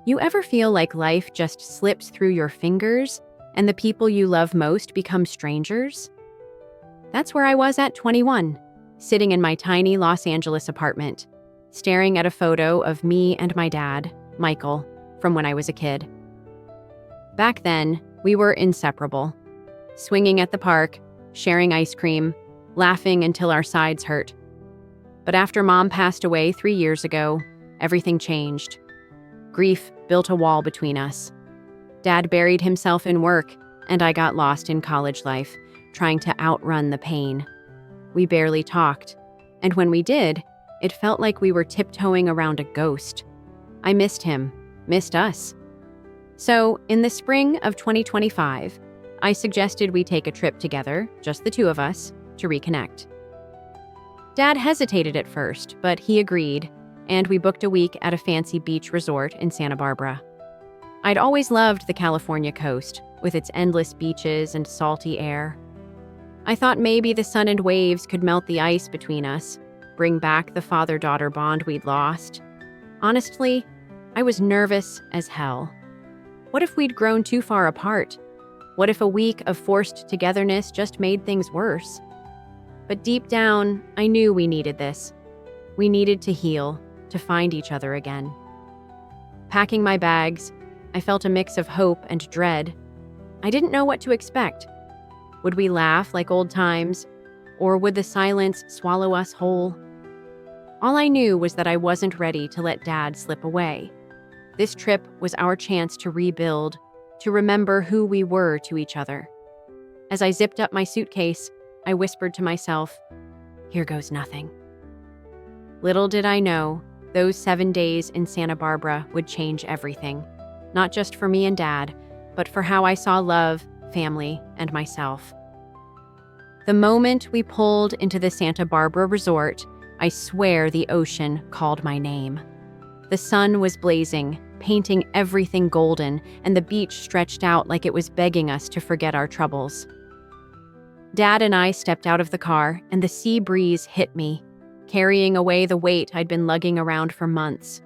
You ever feel like life just slips through your fingers and the people you love most become strangers? That's where I was at 21, sitting in my tiny Los Angeles apartment, staring at a photo of me and my dad, Michael, from when I was a kid. Back then, we were inseparable, swinging at the park, sharing ice cream, laughing until our sides hurt. But after Mom passed away 3 years ago, everything changed. Grief built a wall between us. Dad buried himself in work, and I got lost in college life, trying to outrun the pain. We barely talked, and when we did, it felt like we were tiptoeing around a ghost. I missed him, missed us. So, in the spring of 2025, I suggested we take a trip together, just the two of us, to reconnect. Dad hesitated at first, but he agreed, and we booked a week at a fancy beach resort in Santa Barbara. I'd always loved the California coast, with its endless beaches and salty air. I thought maybe the sun and waves could melt the ice between us, bring back the father-daughter bond we'd lost. Honestly, I was nervous as hell. What if we'd grown too far apart? What if a week of forced togetherness just made things worse? But deep down, I knew we needed this. We needed to heal, to find each other again. Packing my bags, I felt a mix of hope and dread. I didn't know what to expect. Would we laugh like old times, or would the silence swallow us whole? All I knew was that I wasn't ready to let Dad slip away. This trip was our chance to rebuild, to remember who we were to each other. As I zipped up my suitcase, I whispered to myself, "Here goes nothing." Little did I know, those 7 days in Santa Barbara would change everything, not just for me and Dad, but for how I saw love, family, and myself. The moment we pulled into the Santa Barbara resort, I swear the ocean called my name. The sun was blazing, painting everything golden, and the beach stretched out like it was begging us to forget our troubles. Dad and I stepped out of the car, and the sea breeze hit me, carrying away the weight I'd been lugging around for months.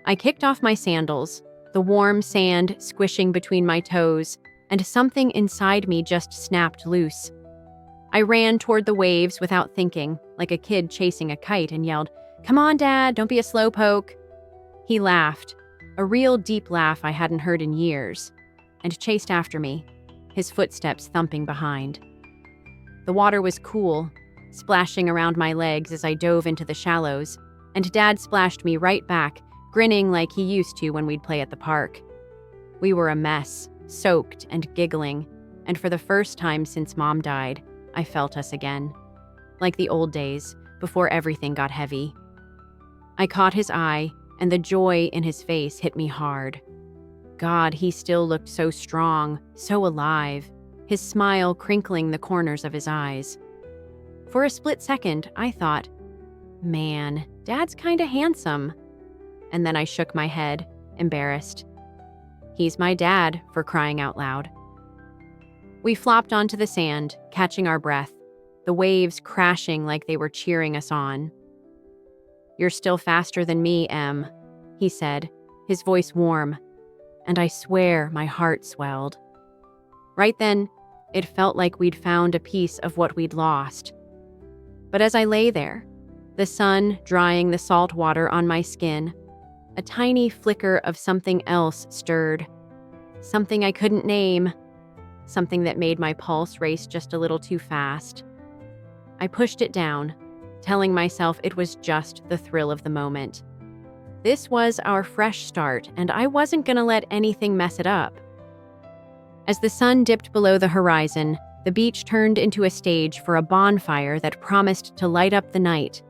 I kicked off my sandals, the warm sand squishing between my toes, and something inside me just snapped loose. I ran toward the waves without thinking, like a kid chasing a kite, and yelled, "Come on, Dad, don't be a slowpoke." He laughed, a real deep laugh I hadn't heard in years, and chased after me, his footsteps thumping behind. The water was cool, splashing around my legs as I dove into the shallows, and Dad splashed me right back, grinning like he used to when we'd play at the park. We were a mess, soaked and giggling, and for the first time since Mom died, I felt us again. Like the old days, before everything got heavy. I caught his eye, and the joy in his face hit me hard. God, he still looked so strong, so alive, his smile crinkling the corners of his eyes. For a split second, I thought, man, Dad's kinda handsome. And then I shook my head, embarrassed. He's my dad, for crying out loud. We flopped onto the sand, catching our breath, the waves crashing like they were cheering us on. "You're still faster than me, Em," he said, his voice warm, and I swear my heart swelled. Right then, it felt like we'd found a piece of what we'd lost. But as I lay there, the sun drying the salt water on my skin, a tiny flicker of something else stirred. Something I couldn't name. Something that made my pulse race just a little too fast. I pushed it down, telling myself it was just the thrill of the moment. This was our fresh start, and I wasn't gonna let anything mess it up. As the sun dipped below the horizon, the beach turned into a stage for a bonfire that promised to light up the night.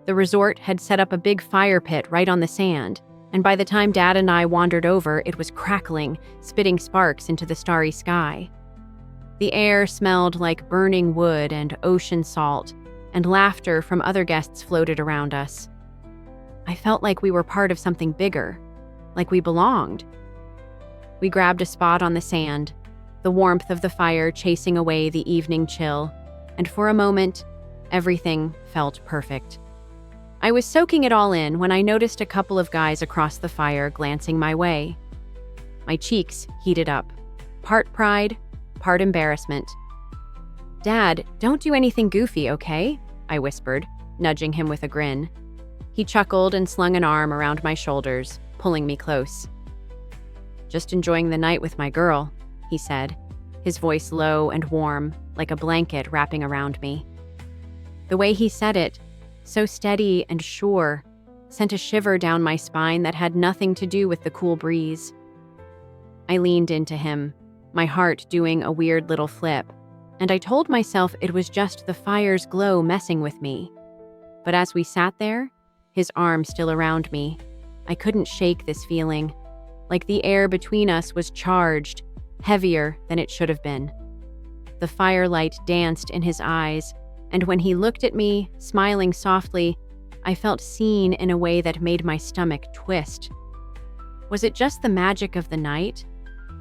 The resort had set up a big fire pit right on the sand, and by the time Dad and I wandered over, it was crackling, spitting sparks into the starry sky. The air smelled like burning wood and ocean salt, and laughter from other guests floated around us. I felt like we were part of something bigger, like we belonged. We grabbed a spot on the sand, the warmth of the fire chasing away the evening chill, and for a moment, everything felt perfect. I was soaking it all in when I noticed a couple of guys across the fire glancing my way. My cheeks heated up. Part pride, part embarrassment. "Dad, don't do anything goofy, okay?" I whispered, nudging him with a grin. He chuckled and slung an arm around my shoulders, pulling me close. "Just enjoying the night with my girl," he said, his voice low and warm, like a blanket wrapping around me. The way he said it, so steady and sure, sent a shiver down my spine that had nothing to do with the cool breeze. I leaned into him, my heart doing a weird little flip, and I told myself it was just the fire's glow messing with me. But as we sat there, his arm still around me, I couldn't shake this feeling, like the air between us was charged, heavier than it should have been. The firelight danced in his eyes, and when he looked at me, smiling softly, I felt seen in a way that made my stomach twist. Was it just the magic of the night?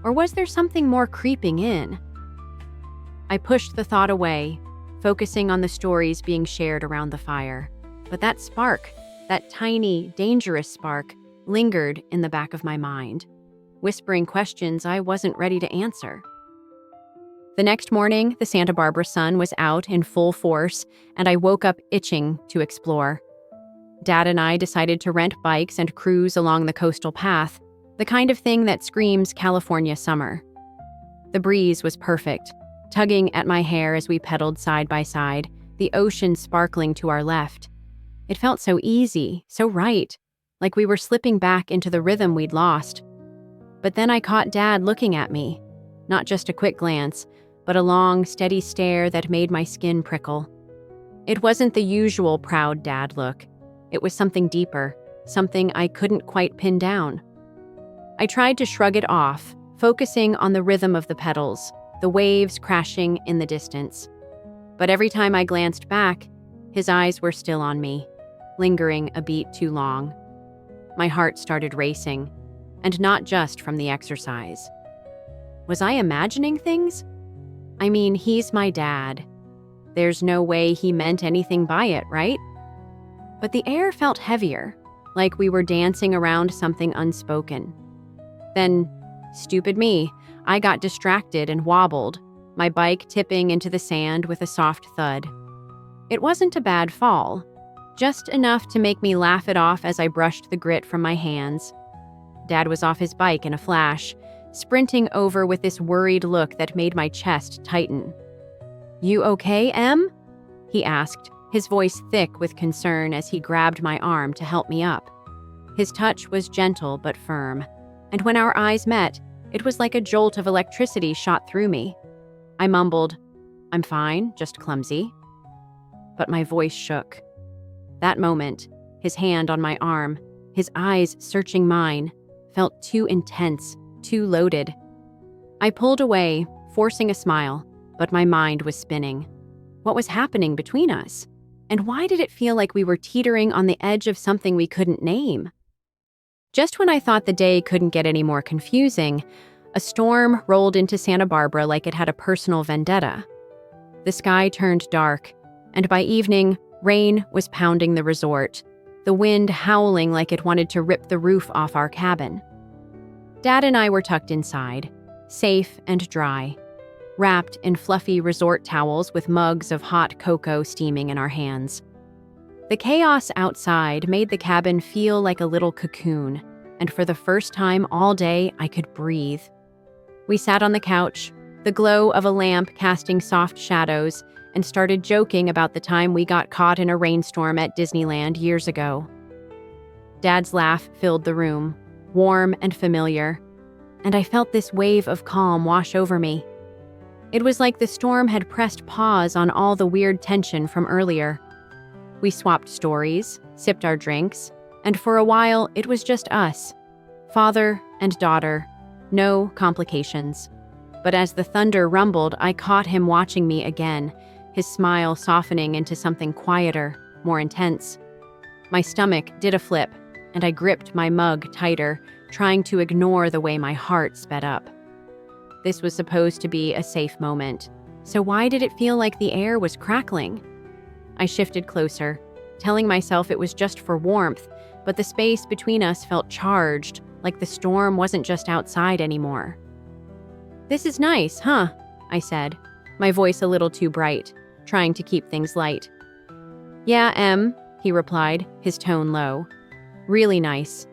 Or was there something more creeping in? I pushed the thought away, focusing on the stories being shared around the fire. But that spark, that tiny, dangerous spark, lingered in the back of my mind, whispering questions I wasn't ready to answer. The next morning, the Santa Barbara sun was out in full force, and I woke up itching to explore. Dad and I decided to rent bikes and cruise along the coastal path, the kind of thing that screams California summer. The breeze was perfect, tugging at my hair as we pedaled side by side, the ocean sparkling to our left. It felt so easy, so right, like we were slipping back into the rhythm we'd lost. But then I caught Dad looking at me, not just a quick glance, but a long, steady stare that made my skin prickle. It wasn't the usual proud dad look. It was something deeper, something I couldn't quite pin down. I tried to shrug it off, focusing on the rhythm of the pedals, the waves crashing in the distance. But every time I glanced back, his eyes were still on me, lingering a beat too long. My heart started racing, and not just from the exercise. Was I imagining things? I mean, he's my dad. There's no way he meant anything by it, right? But the air felt heavier, like we were dancing around something unspoken. Then, stupid me, I got distracted and wobbled, my bike tipping into the sand with a soft thud. It wasn't a bad fall, just enough to make me laugh it off as I brushed the grit from my hands. Dad was off his bike in a flash, sprinting over with this worried look that made my chest tighten. "You okay, Em?" he asked, his voice thick with concern as he grabbed my arm to help me up. His touch was gentle but firm, and when our eyes met, it was like a jolt of electricity shot through me. I mumbled, "I'm fine, just clumsy." But my voice shook. That moment, his hand on my arm, his eyes searching mine, felt too intense, too loaded. I pulled away, forcing a smile, but my mind was spinning. What was happening between us? And why did it feel like we were teetering on the edge of something we couldn't name? Just when I thought the day couldn't get any more confusing, a storm rolled into Santa Barbara like it had a personal vendetta. The sky turned dark, and by evening, rain was pounding the resort, the wind howling like it wanted to rip the roof off our cabin. Dad and I were tucked inside, safe and dry, wrapped in fluffy resort towels with mugs of hot cocoa steaming in our hands. The chaos outside made the cabin feel like a little cocoon, and for the first time all day, I could breathe. We sat on the couch, the glow of a lamp casting soft shadows, and started joking about the time we got caught in a rainstorm at Disneyland years ago. Dad's laugh filled the room, warm and familiar, and I felt this wave of calm wash over me. It was like the storm had pressed pause on all the weird tension from earlier. We swapped stories, sipped our drinks, and for a while it was just us, father and daughter, no complications. But as the thunder rumbled, I caught him watching me again, his smile softening into something quieter, more intense. My stomach did a flip, and I gripped my mug tighter, trying to ignore the way my heart sped up. This was supposed to be a safe moment, so why did it feel like the air was crackling? I shifted closer, telling myself it was just for warmth, but the space between us felt charged, like the storm wasn't just outside anymore. "This is nice, huh?" I said, my voice a little too bright, trying to keep things light. "Yeah, he replied, his tone low. "Really nice."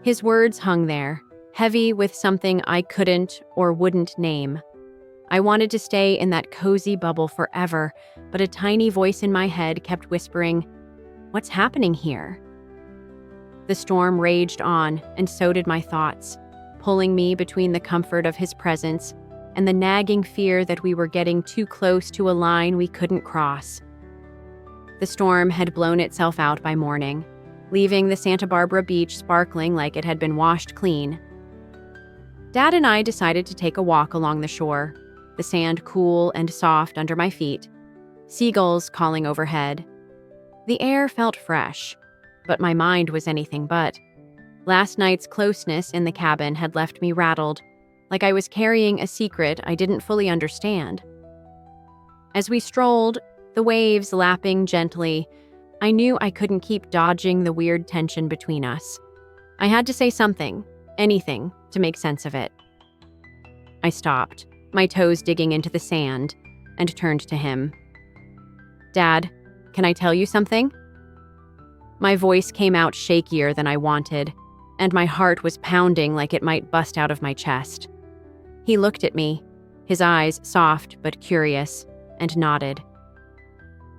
His words hung there, heavy with something I couldn't or wouldn't name. I wanted to stay in that cozy bubble forever, but a tiny voice in my head kept whispering, "What's happening here?" The storm raged on, and so did my thoughts, pulling me between the comfort of his presence and the nagging fear that we were getting too close to a line we couldn't cross. The storm had blown itself out by morning, leaving the Santa Barbara beach sparkling like it had been washed clean. Dad and I decided to take a walk along the shore, the sand cool and soft under my feet, seagulls calling overhead. The air felt fresh, but my mind was anything but. Last night's closeness in the cabin had left me rattled, like I was carrying a secret I didn't fully understand. As we strolled, the waves lapping gently, I knew I couldn't keep dodging the weird tension between us. I had to say something, anything, to make sense of it. I stopped, my toes digging into the sand, and turned to him. "Dad, can I tell you something?" My voice came out shakier than I wanted, and my heart was pounding like it might bust out of my chest. He looked at me, his eyes soft but curious, and nodded.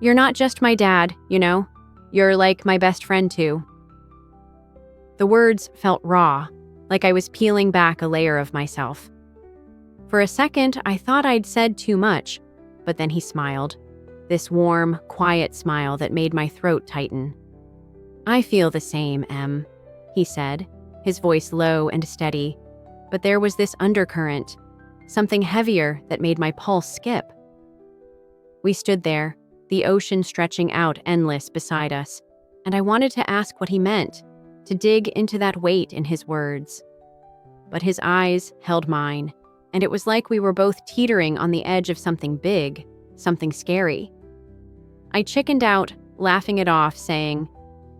"You're not just my dad, you know? You're like my best friend too." The words felt raw, like I was peeling back a layer of myself. For a second, I thought I'd said too much, but then he smiled, this warm, quiet smile that made my throat tighten. "I feel the same, Em," he said, his voice low and steady, but there was this undercurrent, something heavier that made my pulse skip. We stood there, the ocean stretching out endless beside us, and I wanted to ask what he meant, to dig into that weight in his words. But his eyes held mine, and it was like we were both teetering on the edge of something big, something scary. I chickened out, laughing it off, saying,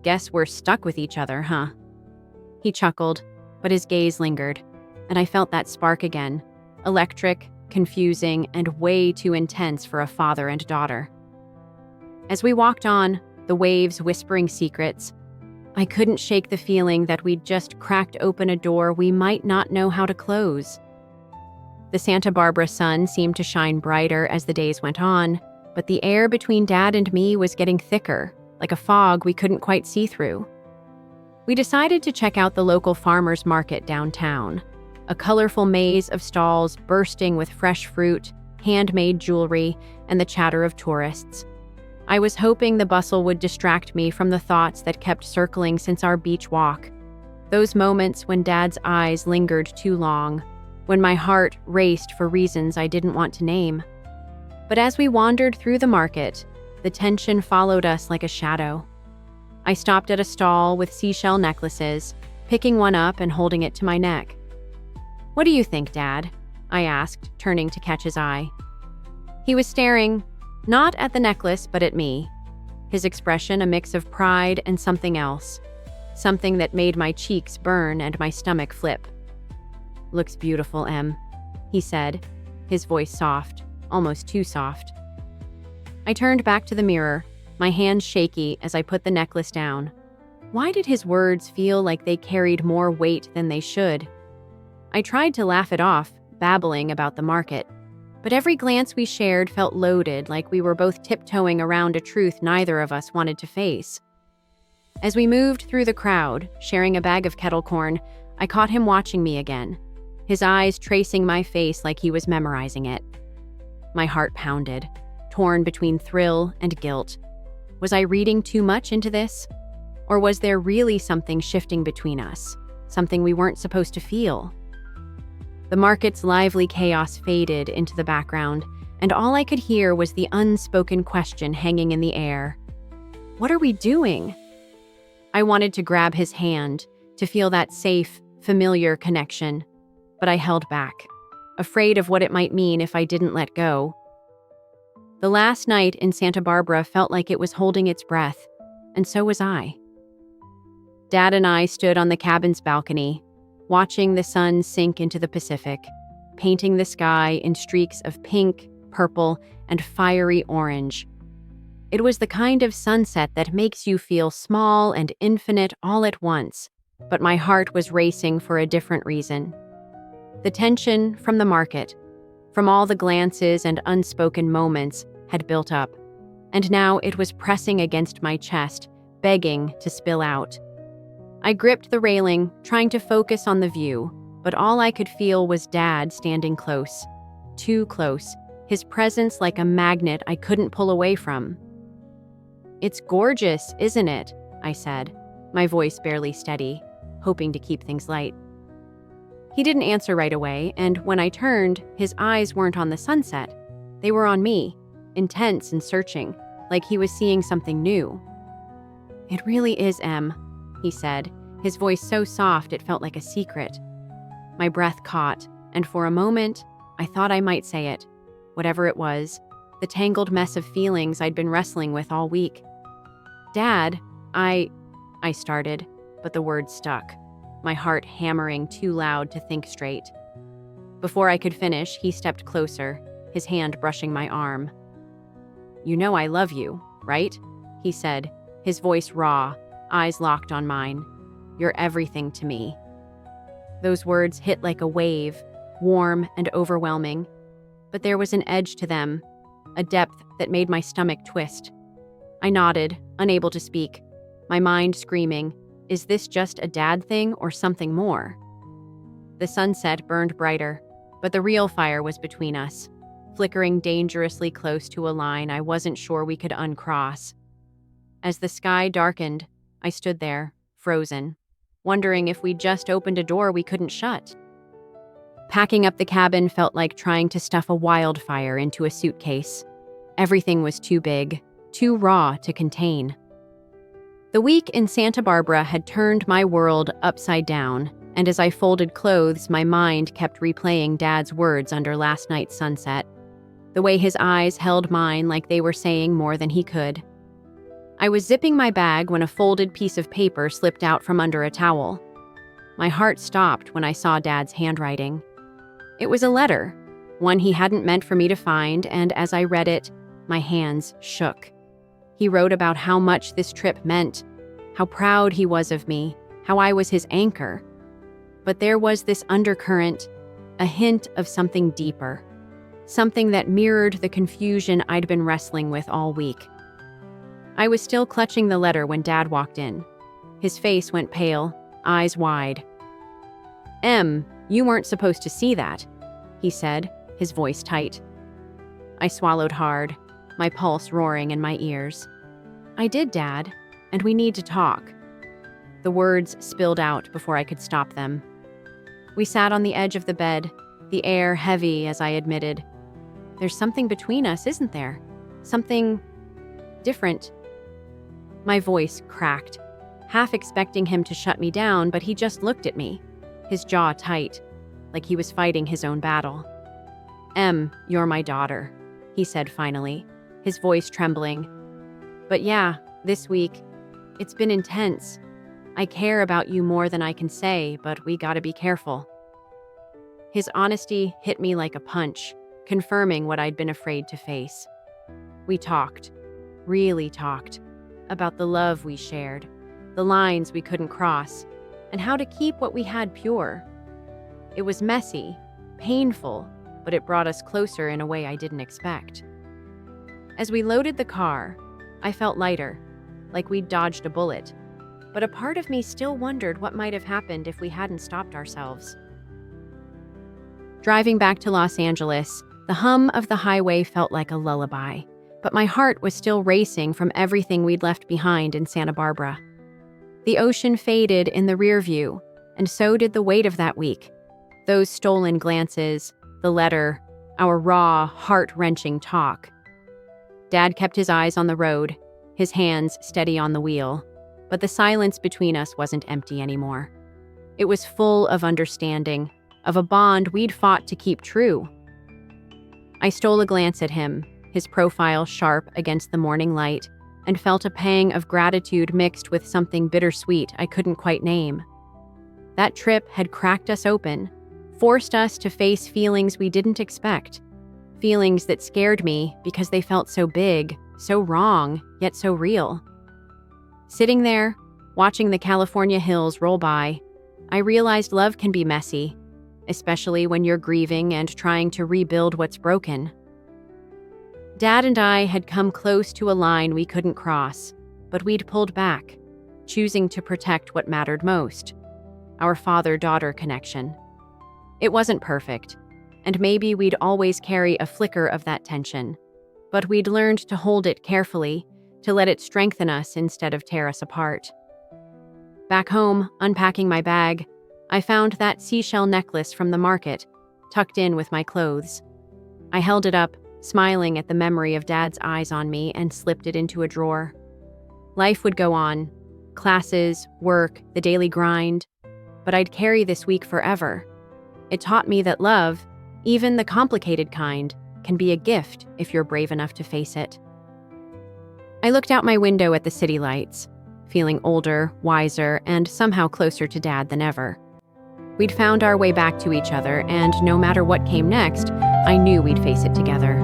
"Guess we're stuck with each other, huh?" He chuckled, but his gaze lingered, and I felt that spark again, electric, confusing, and way too intense for a father and daughter. As we walked on, the waves whispering secrets, I couldn't shake the feeling that we'd just cracked open a door we might not know how to close. The Santa Barbara sun seemed to shine brighter as the days went on, but the air between Dad and me was getting thicker, like a fog we couldn't quite see through. We decided to check out the local farmers market downtown, a colorful maze of stalls bursting with fresh fruit, handmade jewelry, and the chatter of tourists. I was hoping the bustle would distract me from the thoughts that kept circling since our beach walk. Those moments when Dad's eyes lingered too long, when my heart raced for reasons I didn't want to name. But as we wandered through the market, the tension followed us like a shadow. I stopped at a stall with seashell necklaces, picking one up and holding it to my neck. "What do you think, Dad?" I asked, turning to catch his eye. He was staring, not at the necklace, but at me, his expression a mix of pride and something else, something that made my cheeks burn and my stomach flip. "Looks beautiful, Em," he said, his voice soft, almost too soft. I turned back to the mirror, my hands shaky as I put the necklace down. Why did his words feel like they carried more weight than they should? I tried to laugh it off, babbling about the market, but every glance we shared felt loaded, like we were both tiptoeing around a truth neither of us wanted to face. As we moved through the crowd, sharing a bag of kettle corn, I caught him watching me again, his eyes tracing my face like he was memorizing it. My heart pounded, torn between thrill and guilt. Was I reading too much into this? Or was there really something shifting between us, something we weren't supposed to feel? The market's lively chaos faded into the background, and all I could hear was the unspoken question hanging in the air. What are we doing? I wanted to grab his hand, to feel that safe, familiar connection, but I held back, afraid of what it might mean if I didn't let go. The last night in Santa Barbara felt like it was holding its breath, and so was I. Dad and I stood on the cabin's balcony, watching the sun sink into the Pacific, painting the sky in streaks of pink, purple, and fiery orange. It was the kind of sunset that makes you feel small and infinite all at once, but my heart was racing for a different reason. The tension from the market, from all the glances and unspoken moments, had built up, and now it was pressing against my chest, begging to spill out. I gripped the railing, trying to focus on the view, but all I could feel was Dad standing close. Too close, his presence like a magnet I couldn't pull away from. "It's gorgeous, isn't it?" I said, my voice barely steady, hoping to keep things light. He didn't answer right away, and when I turned, his eyes weren't on the sunset. They were on me, intense and searching, like he was seeing something new. "It really is, Em," he said, his voice so soft it felt like a secret. My breath caught, and for a moment, I thought I might say it. Whatever it was, the tangled mess of feelings I'd been wrestling with all week. "Dad, I started, but the words stuck, my heart hammering too loud to think straight. Before I could finish, he stepped closer, his hand brushing my arm. "You know I love you, right?" he said, his voice raw, eyes locked on mine. "You're everything to me." Those words hit like a wave, warm and overwhelming, but there was an edge to them, a depth that made my stomach twist. I nodded, unable to speak, my mind screaming, "Is this just a dad thing or something more?" The sunset burned brighter, but the real fire was between us, flickering dangerously close to a line I wasn't sure we could uncross. As the sky darkened, I stood there, frozen, wondering if we'd just opened a door we couldn't shut. Packing up the cabin felt like trying to stuff a wildfire into a suitcase. Everything was too big, too raw to contain. The week in Santa Barbara had turned my world upside down, and as I folded clothes, my mind kept replaying Dad's words under last night's sunset, the way his eyes held mine like they were saying more than he could. I was zipping my bag when a folded piece of paper slipped out from under a towel. My heart stopped when I saw Dad's handwriting. It was a letter, one he hadn't meant for me to find, and as I read it, my hands shook. He wrote about how much this trip meant, how proud he was of me, how I was his anchor. But there was this undercurrent, a hint of something deeper, something that mirrored the confusion I'd been wrestling with all week. I was still clutching the letter when Dad walked in. His face went pale, eyes wide. "Em, you weren't supposed to see that," he said, his voice tight. I swallowed hard, my pulse roaring in my ears. "I did, Dad, and we need to talk." The words spilled out before I could stop them. We sat on the edge of the bed, the air heavy as I admitted. "There's something between us, isn't there? Something different." My voice cracked, half expecting him to shut me down, but he just looked at me, his jaw tight, like he was fighting his own battle. "Em, you're my daughter," he said finally, his voice trembling. "But yeah, this week, it's been intense. I care about you more than I can say, but we gotta be careful." His honesty hit me like a punch, confirming what I'd been afraid to face. We talked, really talked, about the love we shared, the lines we couldn't cross, and how to keep what we had pure. It was messy, painful, but it brought us closer in a way I didn't expect. As we loaded the car, I felt lighter, like we'd dodged a bullet, but a part of me still wondered what might have happened if we hadn't stopped ourselves. Driving back to Los Angeles, the hum of the highway felt like a lullaby, but my heart was still racing from everything we'd left behind in Santa Barbara. The ocean faded in the rear view, and so did the weight of that week. Those stolen glances, the letter, our raw, heart-wrenching talk. Dad kept his eyes on the road, his hands steady on the wheel, but the silence between us wasn't empty anymore. It was full of understanding, of a bond we'd fought to keep true. I stole a glance at him, his profile sharp against the morning light, and felt a pang of gratitude mixed with something bittersweet I couldn't quite name. That trip had cracked us open, forced us to face feelings we didn't expect, feelings that scared me because they felt so big, so wrong, yet so real. Sitting there, watching the California hills roll by, I realized love can be messy, especially when you're grieving and trying to rebuild what's broken. Dad and I had come close to a line we couldn't cross, but we'd pulled back, choosing to protect what mattered most, our father-daughter connection. It wasn't perfect, and maybe we'd always carry a flicker of that tension, but we'd learned to hold it carefully, to let it strengthen us instead of tear us apart. Back home, unpacking my bag, I found that seashell necklace from the market, tucked in with my clothes. I held it up, smiling at the memory of Dad's eyes on me, and slipped it into a drawer. Life would go on, classes, work, the daily grind, but I'd carry this week forever. It taught me that love, even the complicated kind, can be a gift if you're brave enough to face it. I looked out my window at the city lights, feeling older, wiser, and somehow closer to Dad than ever. We'd found our way back to each other, and no matter what came next, I knew we'd face it together.